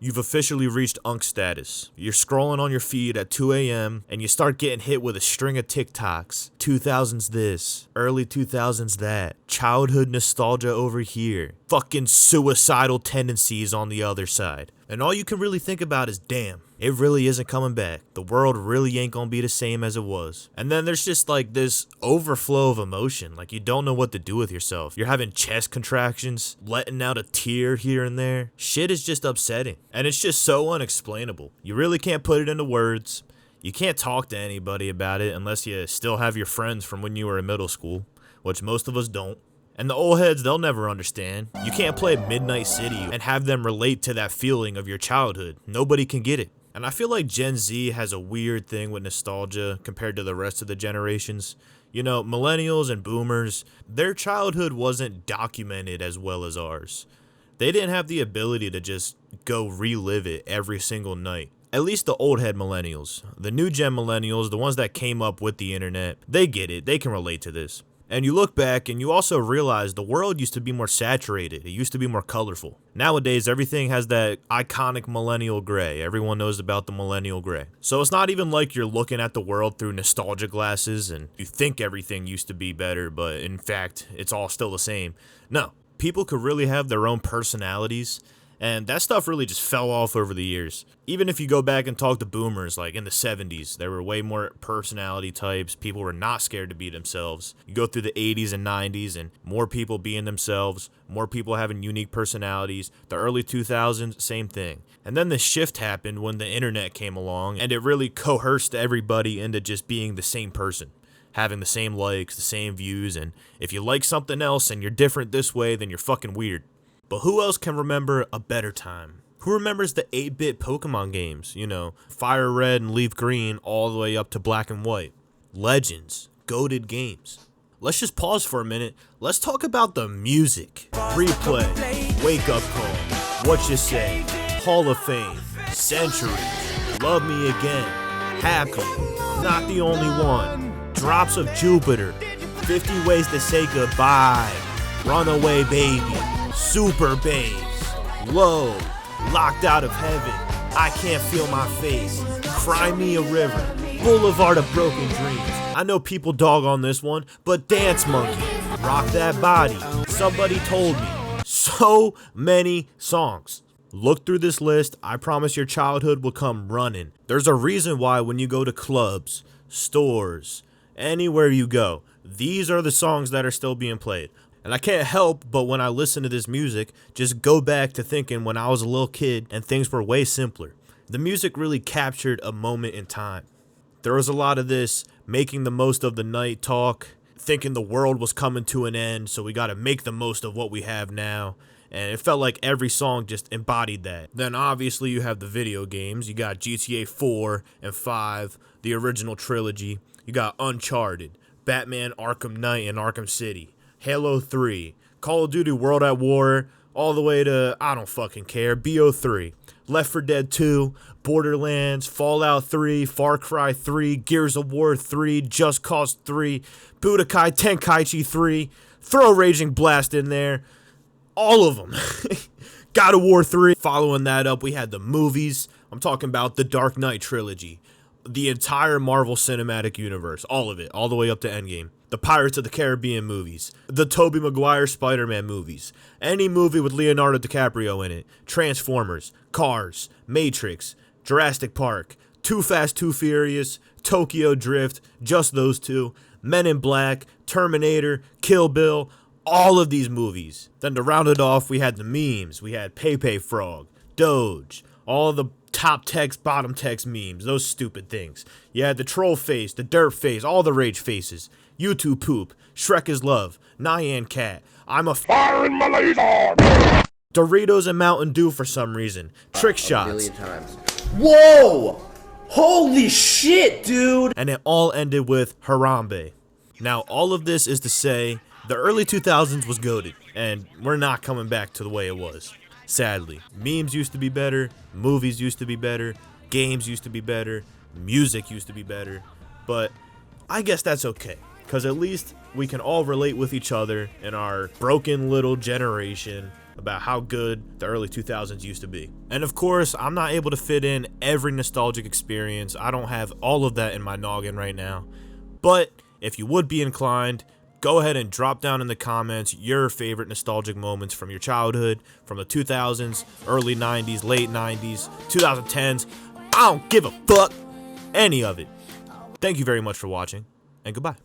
You've officially reached unk status. You're scrolling on your feed at 2 a.m. and you start getting hit with a string of TikToks. 2000's this, early 2000's that, childhood nostalgia over here, fucking suicidal tendencies on the other side. And all you can really think about is, damn, it really isn't coming back. The world really ain't gonna be the same as it was. And then there's just like this overflow of emotion. Like you don't know what to do with yourself. You're having chest contractions, letting out a tear here and there. Shit is just upsetting. And it's just so unexplainable. You really can't put it into words. You can't talk to anybody about it unless you still have your friends from when you were in middle school, which most of us don't. And the old heads, they'll never understand. You can't play Midnight City and have them relate to that feeling of your childhood. Nobody can get it. And I feel like Gen Z has a weird thing with nostalgia compared to the rest of the generations. You know, millennials and boomers, their childhood wasn't documented as well as ours. They didn't have the ability to just go relive it every single night. At least the old head millennials. The new gen millennials, the ones that came up with the internet, they get it. They can relate to this. And you look back and you also realize the world used to be more saturated. It used to be more colorful. Nowadays, everything has that iconic millennial gray. Everyone knows about the millennial gray. So it's not even like you're looking at the world through nostalgia glasses and you think everything used to be better, but in fact, it's all still the same. No, people could really have their own personalities. And that stuff really just fell off over the years. Even if you go back and talk to boomers, like in the 70s, there were way more personality types. People were not scared to be themselves. You go through the 80s and 90s and more people being themselves, more people having unique personalities. The early 2000s, same thing. And then the shift happened when the internet came along and it really coerced everybody into just being the same person. Having the same likes, the same views, and if you like something else and you're different this way, then you're fucking weird. But who else can remember a better time? Who remembers the 8-bit Pokemon games? You know, Fire Red and Leaf Green all the way up to Black and White. Legends, goated games. Let's just pause for a minute. Let's talk about the music. Replay, Wake Up Call, What You Say, Hall of Fame, Centuries, Love Me Again, Happy, Not the Only One, Drops of Jupiter, 50 Ways to Say Goodbye, Runaway Baby, Super Bass, Low, Locked Out of Heaven, I Can't Feel My Face, Cry Me a River, Boulevard of Broken Dreams. I know people dog on this one, but Dance Monkey, Rock That Body, Somebody Told Me. So many songs. Look through this list, I promise your childhood will come running. There's a reason why when you go to clubs, stores, anywhere you go, these are the songs that are still being played. And I can't help but when I listen to this music, just go back to thinking when I was a little kid and things were way simpler. The music really captured a moment in time. There was a lot of this making the most of the night talk, thinking the world was coming to an end, so we got to make the most of what we have now. And it felt like every song just embodied that. Then obviously you have the video games. You got GTA 4 and 5, the original trilogy. You got Uncharted, Batman Arkham Knight and Arkham City, Halo 3, Call of Duty World at War, all the way to, I don't fucking care, BO3, Left 4 Dead 2, Borderlands, Fallout 3, Far Cry 3, Gears of War 3, Just Cause 3, Budokai Tenkaichi 3, throw Raging Blast in there, all of them. God of War 3. Following that up, we had the movies. I'm talking about the Dark Knight trilogy, the entire Marvel Cinematic Universe, all of it, all the way up to Endgame. The Pirates of the Caribbean movies, the Tobey Maguire Spider-Man movies, any movie with Leonardo DiCaprio in it, Transformers, Cars, Matrix, Jurassic Park, Too Fast, Too Furious, Tokyo Drift, just those two, Men in Black, Terminator, Kill Bill, all of these movies. Then to round it off, we had the memes. We had Pepe Frog, Doge, all the top text, bottom text memes, those stupid things. You had the troll face, the dirt face, all the rage faces. YouTube poop, Shrek is love, Nyan Cat, I'm a fire in my laser. Doritos and Mountain Dew for some reason, trick shots. Whoa! Holy shit, dude! And it all ended with Harambe. Now, all of this is to say, the early 2000s was goated, and we're not coming back to the way it was. Sadly, memes used to be better, movies used to be better, games used to be better, music used to be better, but I guess that's okay. Because at least we can all relate with each other in our broken little generation about how good the early 2000s used to be. And of course, I'm not able to fit in every nostalgic experience. I don't have all of that in my noggin right now. But if you would be inclined, go ahead and drop down in the comments your favorite nostalgic moments from your childhood, from the 2000s, early 90s, late 90s, 2010s. I don't give a fuck. Any of it. Thank you very much for watching, and goodbye.